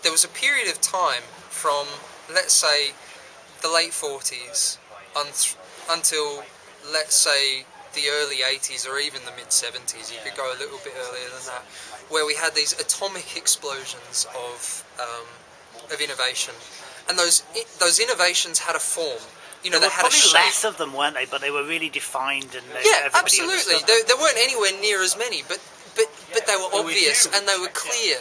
there was a period of time from, let's say, the late 40s until, let's say, the early 80s or even the mid 70s. You could go a little bit earlier than that, where we had these atomic explosions of innovation, and those innovations had a form. You know, there they were had a probably shape. less of them, weren't they? But they were really defined, and Absolutely. There weren't anywhere near as many, but they were obvious and they were clear,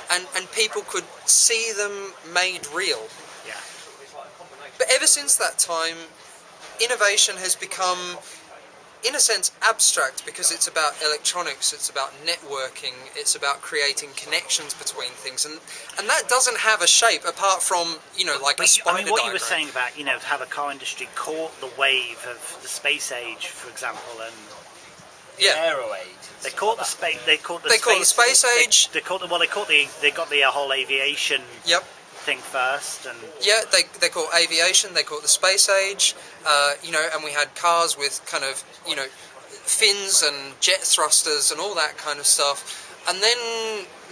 and people could see them made real. Yeah. But ever since that time, innovation has become, in a sense, abstract, because it's about electronics, it's about networking, it's about creating connections between things, and that doesn't have a shape apart from, like a spider diagram. What you were saying about, how the car industry caught the wave of the space age, for example, and aero age. They caught the space. They caught the space age. They got the whole aviation. Yep. Thing first, and they caught aviation, they caught the space age, and we had cars with kind of fins and jet thrusters and all that kind of stuff. And then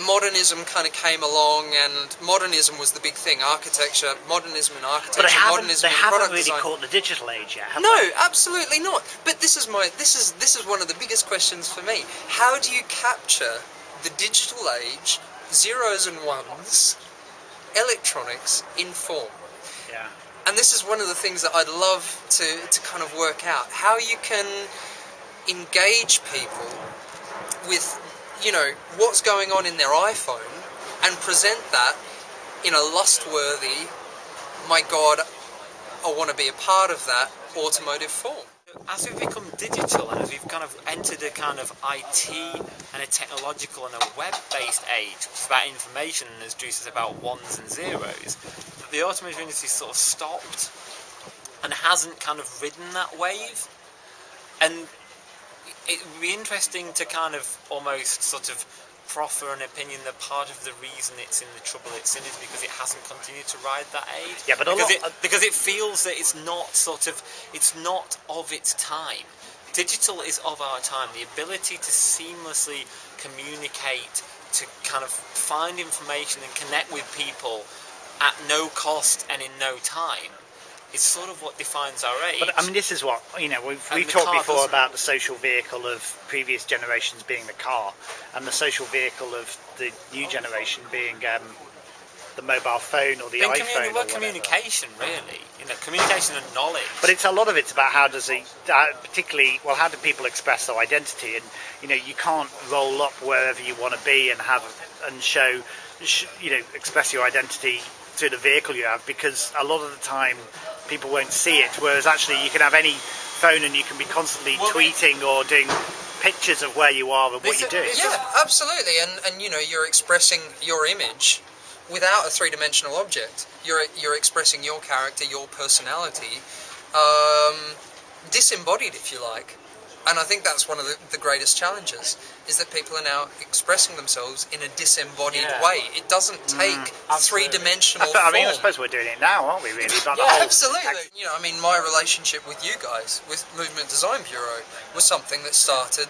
modernism kind of came along, and modernism was the big thing. Modernism in architecture, but modernism they in haven't product really design. caught the digital age yet, have No, they? absolutely not. But this is one of the biggest questions for me. How do you capture the digital age, zeros and ones, electronics in form? Yeah. And this is one of the things that I'd love to kind of work out. How you can engage people with, what's going on in their iPhone and present that in a lustworthy, my God, I want to be a part of that automotive form. As we've become digital and as we've kind of entered a kind of IT and a technological and a web-based age, which is about information and as Drew says about ones and zeros, the automotive industry sort of stopped and hasn't kind of ridden that wave. And it would be interesting to kind of almost sort of proffer an opinion that part of the reason it's in the trouble it's in is because it hasn't continued to ride that age. Yeah, but because it feels that it's not of its time. Digital is of our time. The ability to seamlessly communicate, to kind of find information and connect with people at no cost and in no time, is sort of what defines our age. But I mean, this is what we've talked before about the social vehicle of previous generations being the car, and the social vehicle of the new generation being the mobile phone or the iPhone. Well, communication, really. Communication and knowledge. But a lot of it's about how do people express their identity, and you can't roll up wherever you want to be and express your identity through the vehicle you have, because a lot of the time people won't see it, whereas actually you can have any phone and you can be constantly tweeting or doing pictures of where you are and what you're doing. Yeah, absolutely, and you're expressing your image without a three-dimensional object. You're expressing your character, your personality, disembodied, if you like. And I think that's one of the greatest challenges, is that people are now expressing themselves in a disembodied way. It doesn't take three-dimensional form. I mean, I suppose we're doing it now, aren't we, really? Absolutely. My relationship with you guys, with Movement Design Bureau, was something that started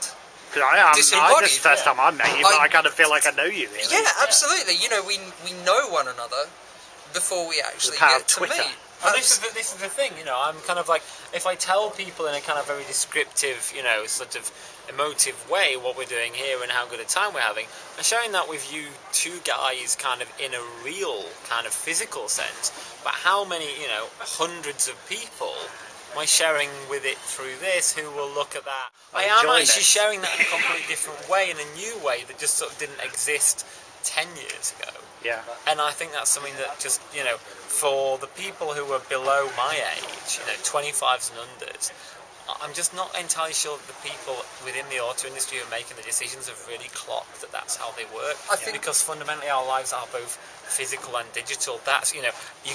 disembodied. This is the first time I met you, but I kind of feel like I know you, really. Yeah, absolutely. We know one another before we actually get to meet. Well, this is the thing, I'm kind of like, if I tell people in a kind of very descriptive, sort of emotive way what we're doing here and how good a time we're having, I'm sharing that with you two guys kind of in a real kind of physical sense, but how many, hundreds of people am I sharing with it through this who will look at that? I am actually sharing that in a completely different way, in a new way that just sort of didn't exist 10 years ago. Yeah. And I think that's something that just, for the people who are below my age, 25s and unders, I'm just not entirely sure that the people within the auto industry who are making the decisions have really clocked that that's how they work. I think because fundamentally our lives are both physical and digital. That's, you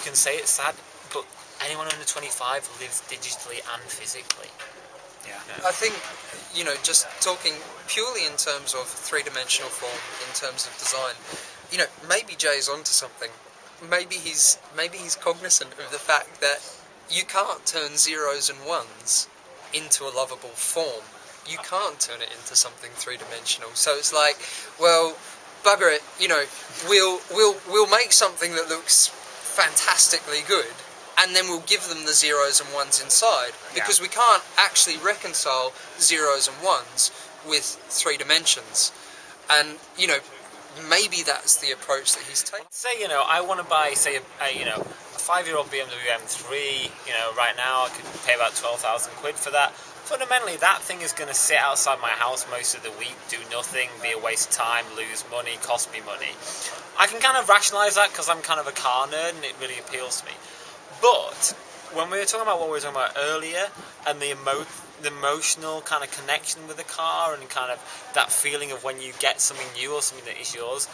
can say it's sad, but anyone under 25 lives digitally and physically. Yeah. I think, just talking purely in terms of three-dimensional form, in terms of design, maybe Jay's onto something. Maybe he's cognizant of the fact that you can't turn zeros and ones into a lovable form. You can't turn it into something three-dimensional. So it's like, well, bugger it, you know, we'll make something that looks fantastically good, and then we'll give them the zeros and ones inside, because we can't actually reconcile zeros and ones with 3 dimensions. And, you know, maybe that's the approach that he's taking. Say, you know, I want to buy, say, a 5-year-old BMW M3, you know, right now I could pay about 12,000 quid for that. Fundamentally, that thing is going to sit outside my house most of the week, do nothing, be a waste of time, lose money, cost me money. I can kind of rationalise that because I'm kind of a car nerd and it really appeals to me. But when we were talking about what we were talking about earlier, and the emotional kind of connection with the car, and kind of that feeling of when you get something new or something that is yours,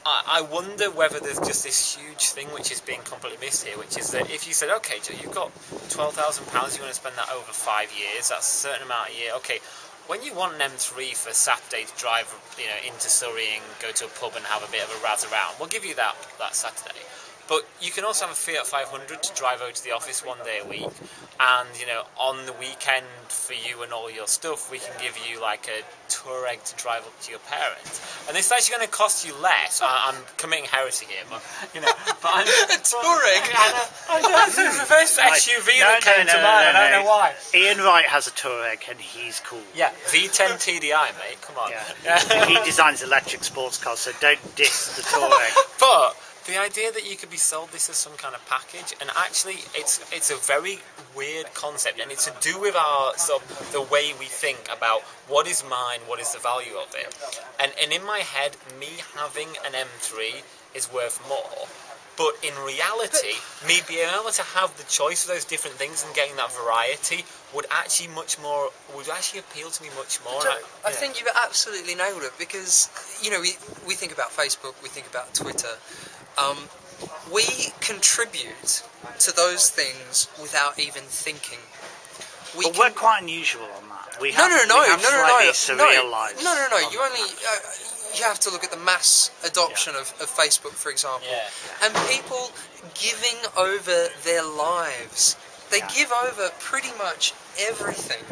I wonder whether there's just this huge thing which is being completely missed here, which is that if you said, okay, Joe, you've got £12,000, you want to spend that over 5 years, that's a certain amount a year, okay, when you want an M3 for Saturday to drive, you know, into Surrey and go to a pub and have a bit of a razz around, we'll give you that Saturday. But you can also have a Fiat 500 to drive over to the office 1 day a week, and, you know, on the weekend for you and all your stuff, we can give you like a Touareg to drive up to your parents. And this is actually going to cost you less. I'm committing heresy here, but, you know, but I'm a Touareg. This is the first SUV that came to mind. I don't know why. Ian Wright has a Touareg and he's cool. Yeah, V10 TDI, mate. Come on. Yeah. He designs electric sports cars, so don't diss the Touareg. But the idea that you could be sold this as some kind of package, and actually it's a very weird concept, and it's to do with our sort of the way we think about what is mine, what is the value of it. And in my head, me having an M3 is worth more. But in reality, me being able to have the choice of those different things and getting that variety would actually appeal to me much more. I think you've absolutely nailed it, because, you know, we think about Facebook, we think about Twitter. We contribute to those things without even thinking. We're quite unusual on that. We No. surreal lives. No. You only you have to look at the mass adoption of Facebook, for example, and people giving over their lives. They give over pretty much everything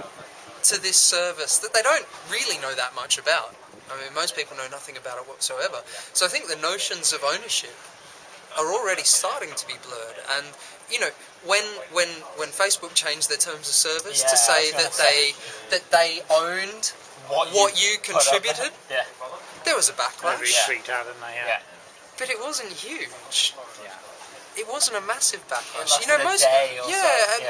to this service that they don't really know that much about. I mean, most people know nothing about it whatsoever. So I think the notions of ownership are already starting to be blurred. And, you know, when Facebook changed their terms of service to say that they owned what you contributed, there was a backlash. Every freaked out, didn't they? Yeah. But it wasn't huge. Yeah. It wasn't a massive backlash. You know,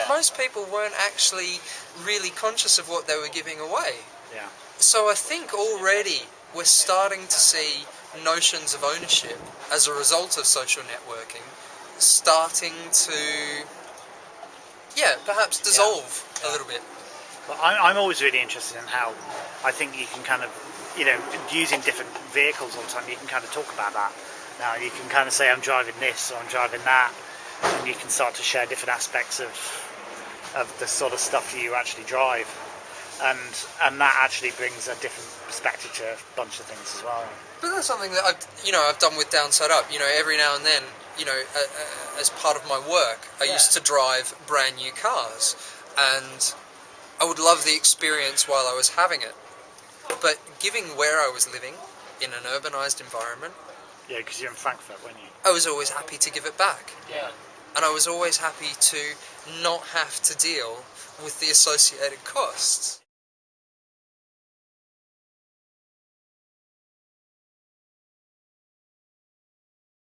most people weren't actually really conscious of what they were giving away. Yeah. So I think already we're starting to see notions of ownership as a result of social networking starting to, perhaps dissolve a little bit. Well, I'm always really interested in how I think you can kind of, you know, using different vehicles all the time, you can kind of talk about that. Now you can kind of say I'm driving this or I'm driving that, and you can start to share different aspects of the sort of stuff you actually drive. And that actually brings a different perspective to a bunch of things as well. But that's something that I've done with Downside Up. You know, every now and then, you know, as part of my work, I used to drive brand new cars, and I would love the experience while I was having it. But given where I was living in an urbanised environment, because you're in Frankfurt, weren't you? I was always happy to give it back. Yeah. And I was always happy to not have to deal with the associated costs.